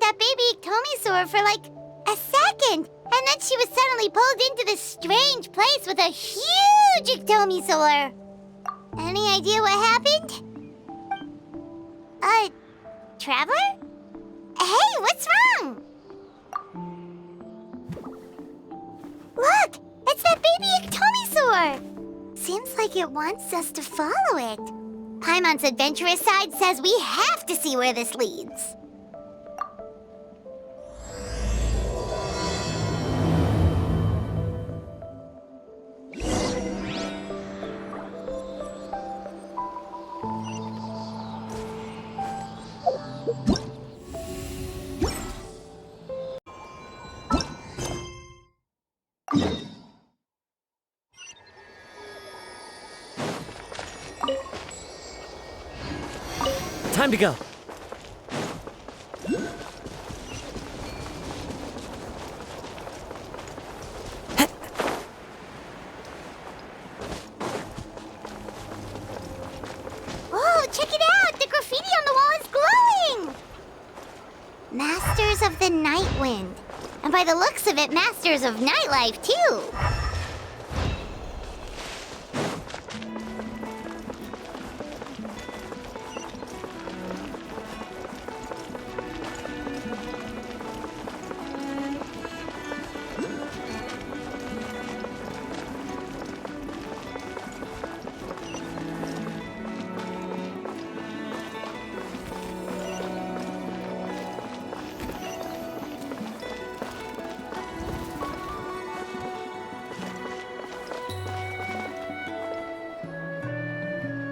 that baby Iktomisaur for like a second, and then she was suddenly pulled into this strange place with a huge Iktomisaur. Any idea what happened? Traveler? Hey, what's wrong? Look, it's that baby Iktomisaur! Seems like it wants us to follow it. Paimon's adventurous side says we have to see where this leads. Time to go. Whoa, check it out! The graffiti on the wall is glowing! Masters of the Night Wind. And by the looks of it, masters of nightlife, too.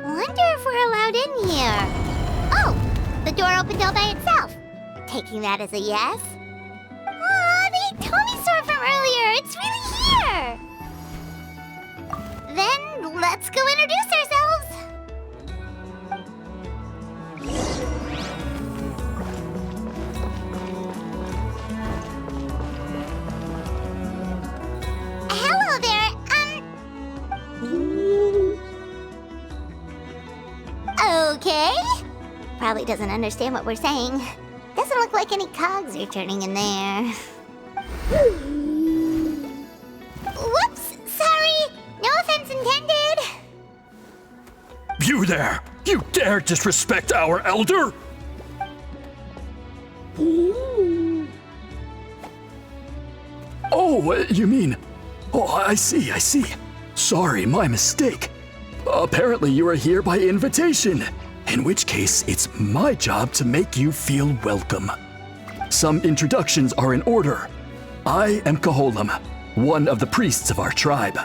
Wonder if we're allowed in here. Oh, the door opened all by itself. Taking that as a yes. Aw, the Iktomisaur from earlier. It's really here. Then let's go introduce ourselves. Hello there. Okay. Probably doesn't understand what we're saying. Doesn't look like any cogs are turning in there. Whoops! Sorry! No offense intended! You there! You dare disrespect our elder? Oh, you mean... Oh, I see. Sorry, my mistake. Apparently you are here by invitation, in which case it's my job to make you feel welcome. Some introductions are in order. I am Kaholam, one of the priests of our tribe.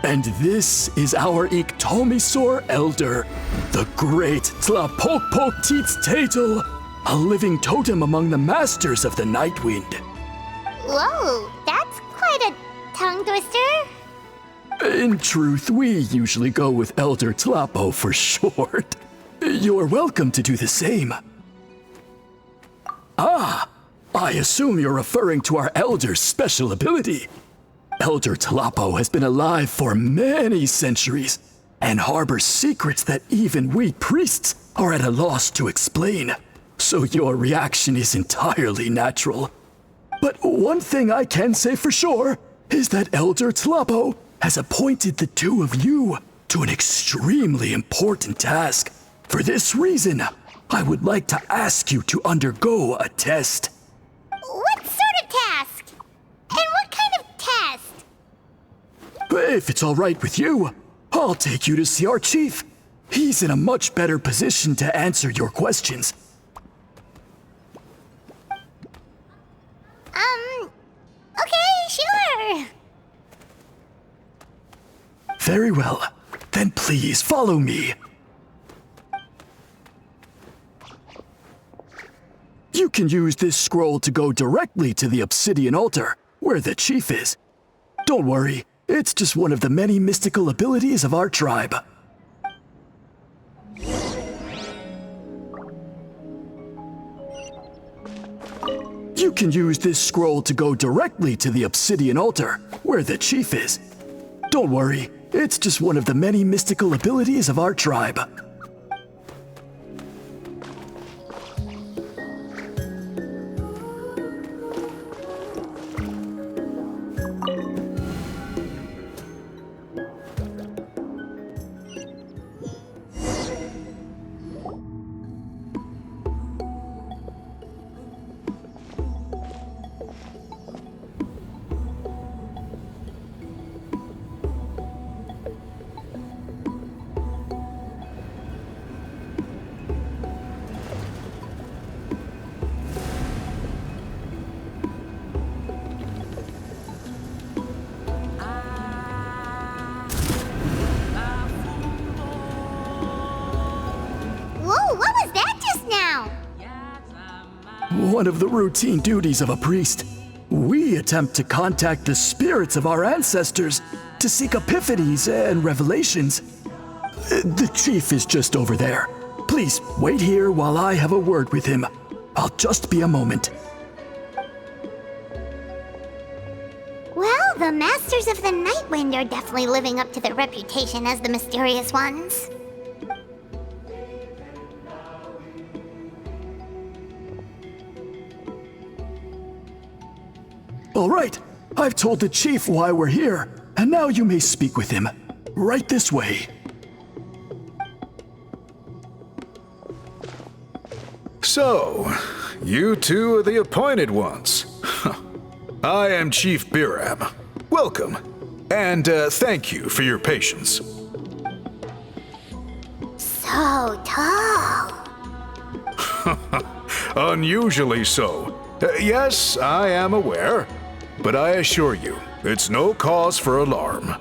And this is our Iktomisaur elder, the great Tlapokpokteets-Tatel, a living totem among the masters of the Night Wind. Whoa, that's quite a tongue twister. In truth, we usually go with Elder Tlapo for short. You're welcome to do the same. Ah, I assume you're referring to our elder's special ability. Elder Tlapo has been alive for many centuries and harbors secrets that even we priests are at a loss to explain. So your reaction is entirely natural. But one thing I can say for sure is that Elder Tlapo has appointed the two of you to an extremely important task. For this reason, I would like to ask you to undergo a test. What sort of task? And what kind of test? If it's all right with you, I'll take you to see our chief. He's in a much better position to answer your questions. Okay, sure. Very well. Then please follow me. You can use this scroll to go directly to the obsidian altar, where the chief is. Don't worry, it's just one of the many mystical abilities of our tribe. You can use this scroll to go directly to the obsidian altar, where the chief is. Don't worry, it's just one of the many mystical abilities of our tribe. one of the routine duties of a priest. We attempt to contact the spirits of our ancestors to seek epiphanies and revelations. The chief is just over there. Please wait here while I have a word with him. I'll just be a moment. Well, the Masters of the Night Wind are definitely living up to their reputation as the mysterious ones. All right, I've told the chief why we're here, and now you may speak with him. Right this way. So, you two are the appointed ones. I am Chief Biram. Welcome, and thank you for your patience. So tall. Unusually so. Yes, I am aware, but I assure you, it's no cause for alarm.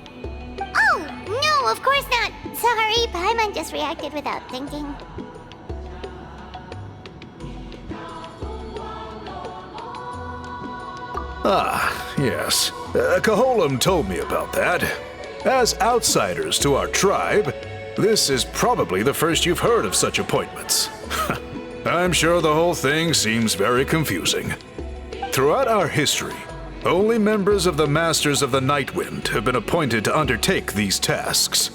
Oh, no, of course not. Sorry, Paimon just reacted without thinking. Yes. Kaholam told me about that. As outsiders to our tribe, this is probably the first you've heard of such appointments. I'm sure the whole thing seems very confusing. Throughout our history, only members of the Masters of the Nightwind have been appointed to undertake these tasks.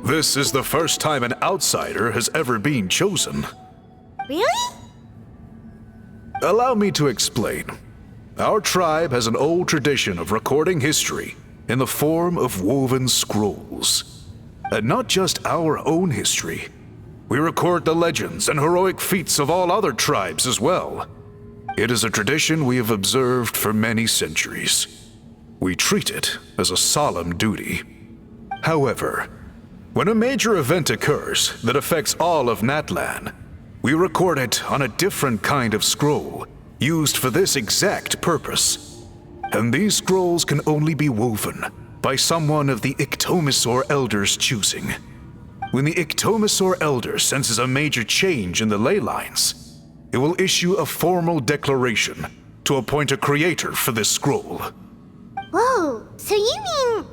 This is the first time an outsider has ever been chosen. Really? Allow me to explain. Our tribe has an old tradition of recording history in the form of woven scrolls. And not just our own history. We record the legends and heroic feats of all other tribes as well. It is a tradition we have observed for many centuries. We treat it as a solemn duty. However, when a major event occurs that affects all of Natlan, we record it on a different kind of scroll, used for this exact purpose. And these scrolls can only be woven by someone of the Iktomisor Elder's choosing. When the Iktomisor Elder senses a major change in the ley lines, it will issue a formal declaration to appoint a creator for this scroll. Whoa, so you mean...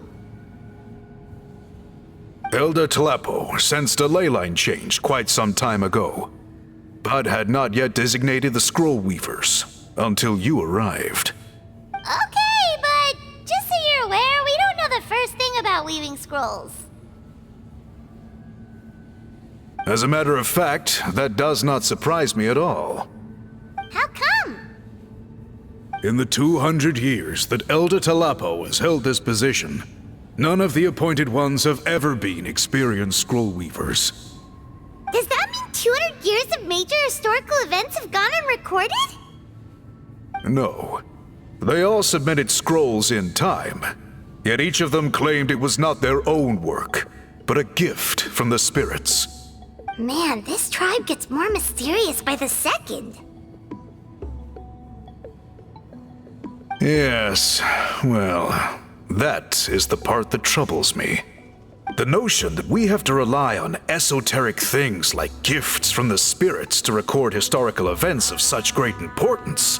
Elder Talapo sensed a ley line change quite some time ago, but had not yet designated the scroll weavers until you arrived. Okay, but just so you're aware, we don't know the first thing about weaving scrolls. As a matter of fact, that does not surprise me at all. How come? In the 200 years that Elder Talapo has held this position, none of the appointed ones have ever been experienced scroll weavers. Does that mean 200 years of major historical events have gone unrecorded? No. They all submitted scrolls in time, yet each of them claimed it was not their own work, but a gift from the spirits. Man, this tribe gets more mysterious by the second. Yes, well, that is the part that troubles me. The notion that we have to rely on esoteric things like gifts from the spirits to record historical events of such great importance.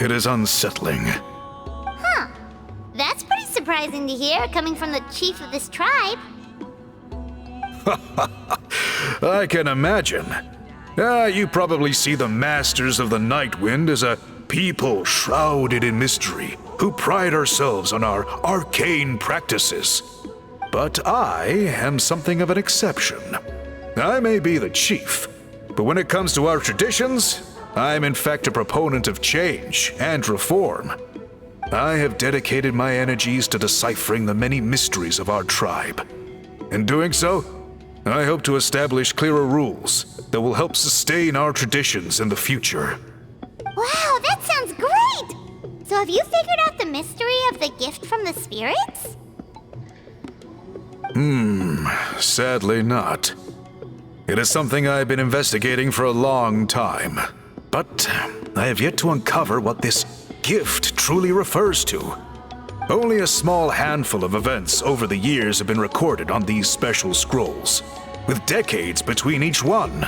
It is unsettling. Huh. That's pretty surprising to hear, coming from the chief of this tribe. I can imagine. You probably see the Masters of the Nightwind as a people shrouded in mystery, who pride ourselves on our arcane practices. But I am something of an exception. I may be the chief, but when it comes to our traditions, I am in fact a proponent of change and reform. I have dedicated my energies to deciphering the many mysteries of our tribe. In doing so, I hope to establish clearer rules that will help sustain our traditions in the future. Wow, that sounds great! So have you figured out the mystery of the gift from the spirits? Sadly not. It is something I've been investigating for a long time, but I have yet to uncover what this gift truly refers to. Only a small handful of events over the years have been recorded on these special scrolls, with decades between each one.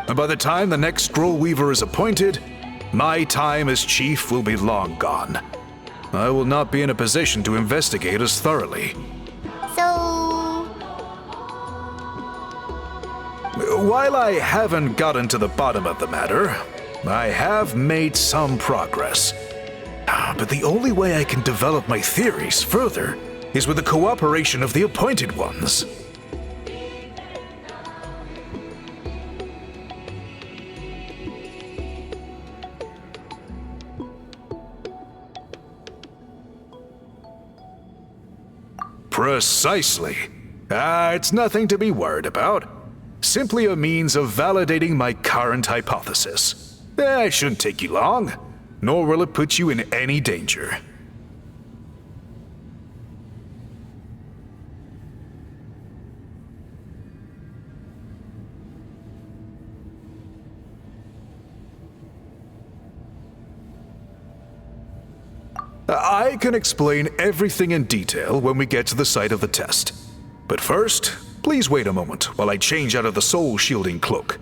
And by the time the next scroll weaver is appointed, my time as chief will be long gone. I will not be in a position to investigate as thoroughly. So... While I haven't gotten to the bottom of the matter, I have made some progress. But the only way I can develop my theories further is with the cooperation of the Appointed Ones. Precisely. It's nothing to be worried about. Simply a means of validating my current hypothesis. It shouldn't take you long, nor will it put you in any danger. I can explain everything in detail when we get to the site of the test. But first, please wait a moment while I change out of the soul-shielding cloak.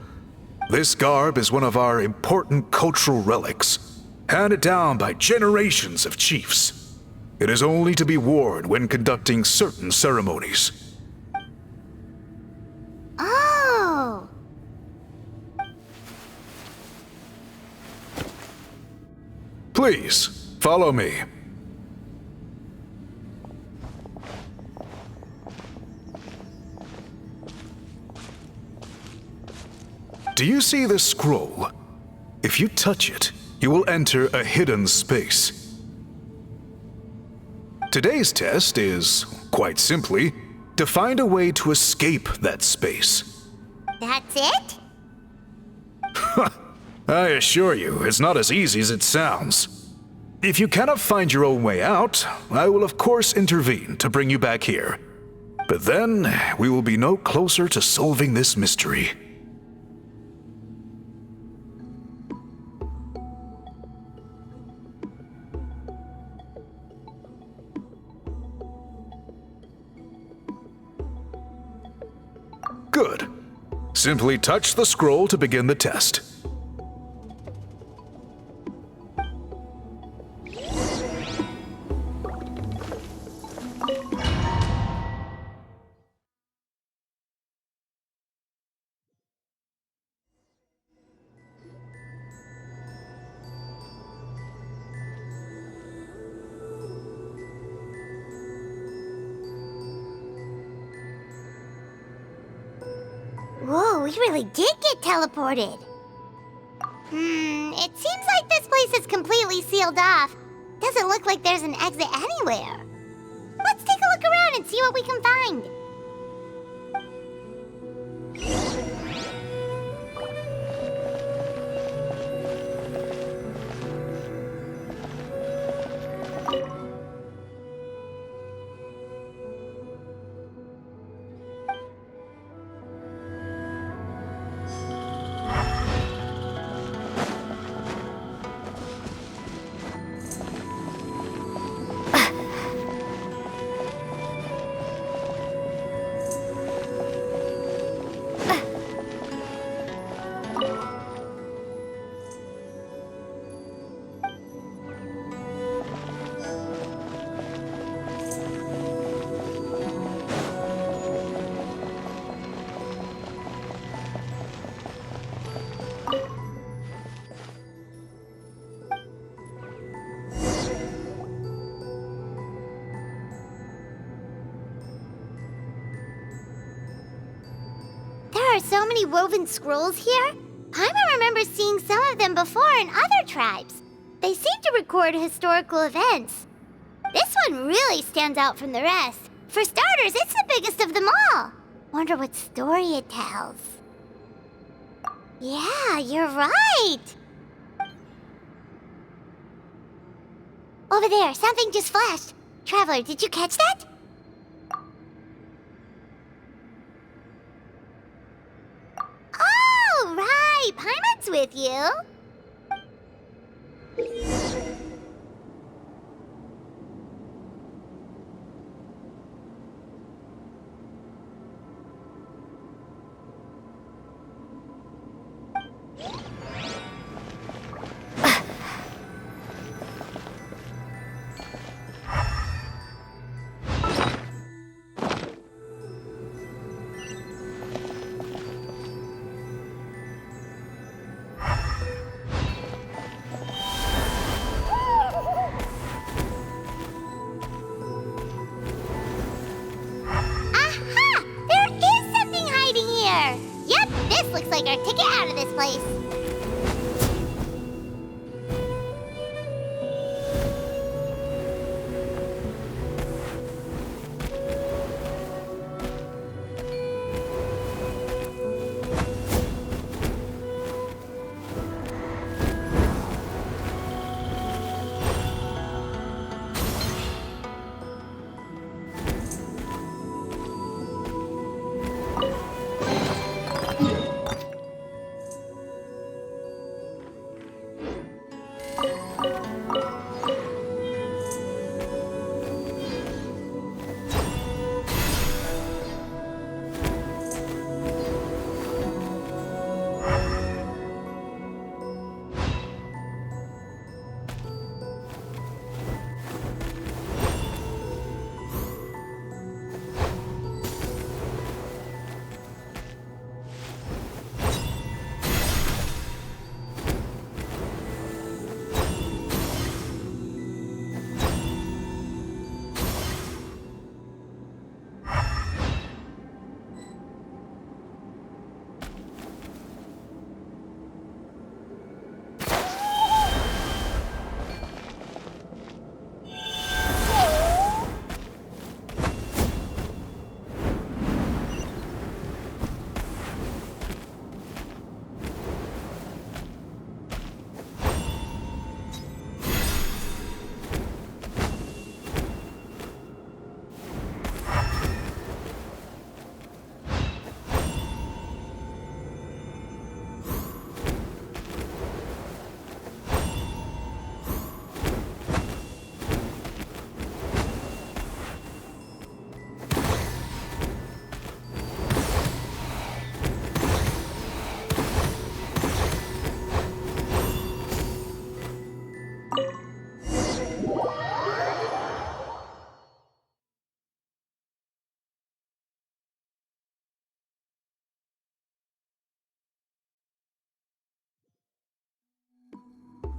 This garb is one of our important cultural relics, handed down by generations of chiefs. It is only to be worn when conducting certain ceremonies. Oh! Please, follow me. Do you see this scroll? If you touch it, you will enter a hidden space. Today's test is, quite simply, to find a way to escape that space. That's it? I assure you, it's not as easy as it sounds. If you cannot find your own way out, I will of course intervene to bring you back here. But then, we will be no closer to solving this mystery. Good. Simply touch the scroll to begin the test. Whoa, we really did get teleported. It seems like this place is completely sealed off. Doesn't look like there's an exit anywhere. Let's take a look around and see what we can find. There are so many woven scrolls here. Paimon remembers seeing some of them before in other tribes. They seem to record historical events. This one really stands out from the rest. For starters, it's the biggest of them all. Wonder what story it tells. Yeah, you're right. Over there, something just flashed. Traveler, did you catch that? Oh, right. Paimon's with you. place.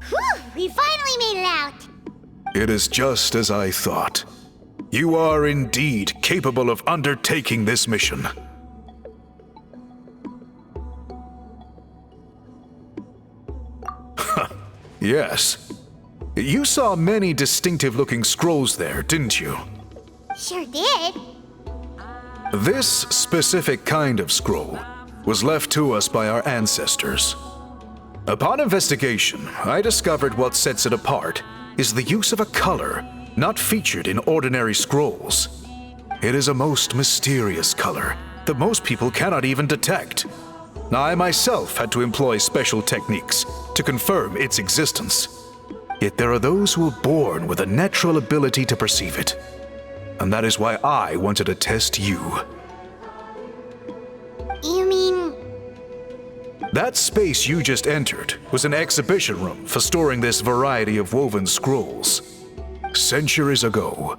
Whew! We finally made it out! It is just as I thought. You are indeed capable of undertaking this mission. Yes. You saw many distinctive-looking scrolls there, didn't you? Sure did. This specific kind of scroll was left to us by our ancestors. Upon investigation, I discovered what sets it apart is the use of a color not featured in ordinary scrolls. It is a most mysterious color that most people cannot even detect. I myself had to employ special techniques to confirm its existence. Yet there are those who are born with a natural ability to perceive it. And that is why I wanted to test you. You mean... That space you just entered was an exhibition room for storing this variety of woven scrolls. Centuries ago,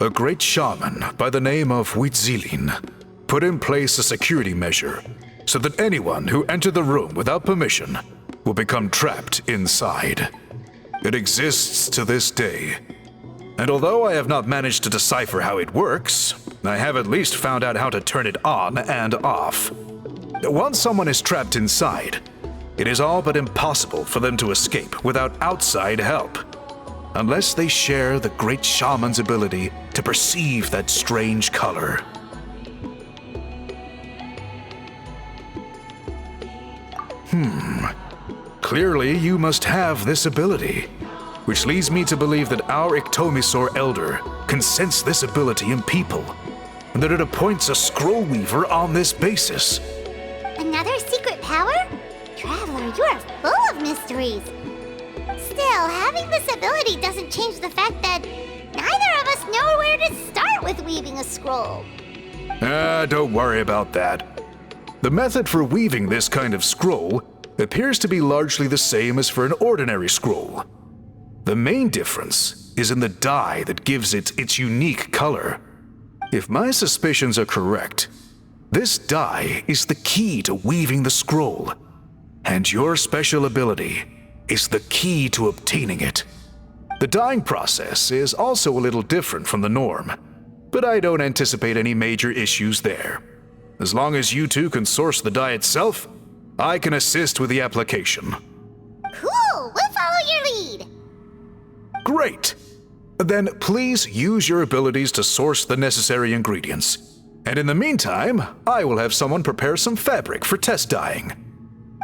a great shaman by the name of Huitzilin put in place a security measure so that anyone who entered the room without permission will become trapped inside. It exists to this day. And although I have not managed to decipher how it works, I have at least found out how to turn it on and off. Once someone is trapped inside, it is all but impossible for them to escape without outside help, unless they share the great shaman's ability to perceive that strange color. Clearly you must have this ability, which leads me to believe that our Iktomisor Elder can sense this ability in people, and that it appoints a scroll weaver on this basis. Another secret power? Traveler, you are full of mysteries. Still, having this ability doesn't change the fact that neither of us know where to start with weaving a scroll. Don't worry about that. The method for weaving this kind of scroll appears to be largely the same as for an ordinary scroll. The main difference is in the dye that gives it its unique color. If my suspicions are correct, this dye is the key to weaving the scroll, and your special ability is the key to obtaining it. The dyeing process is also a little different from the norm, but I don't anticipate any major issues there. As long as you two can source the dye itself, I can assist with the application. Cool! We'll follow your lead! Great! Then please use your abilities to source the necessary ingredients. And in the meantime, I will have someone prepare some fabric for test dyeing.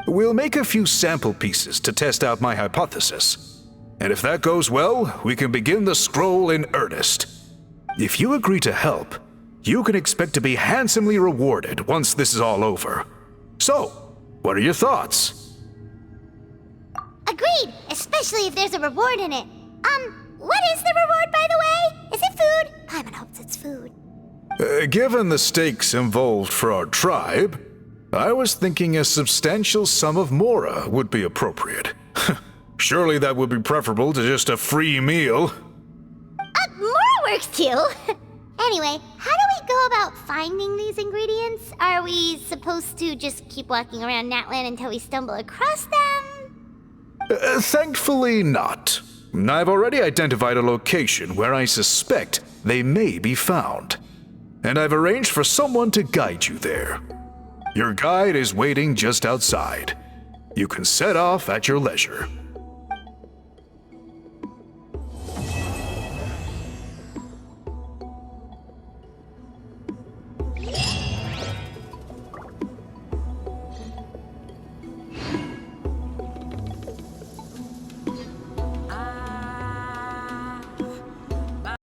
We'll make a few sample pieces to test out my hypothesis. And if that goes well, we can begin the scroll in earnest. If you agree to help, you can expect to be handsomely rewarded once this is all over. So, what are your thoughts? Agreed, especially if there's a reward in it. What is the reward, by the way? Is it food? Paimon hopes it's food. Given the stakes involved for our tribe, I was thinking a substantial sum of mora would be appropriate. Surely that would be preferable to just a free meal. Mora works too. Anyway, how do we go about finding these ingredients? Are we supposed to just keep walking around Natlan until we stumble across them? Thankfully not. I've already identified a location where I suspect they may be found. And I've arranged for someone to guide you there. Your guide is waiting just outside. You can set off at your leisure.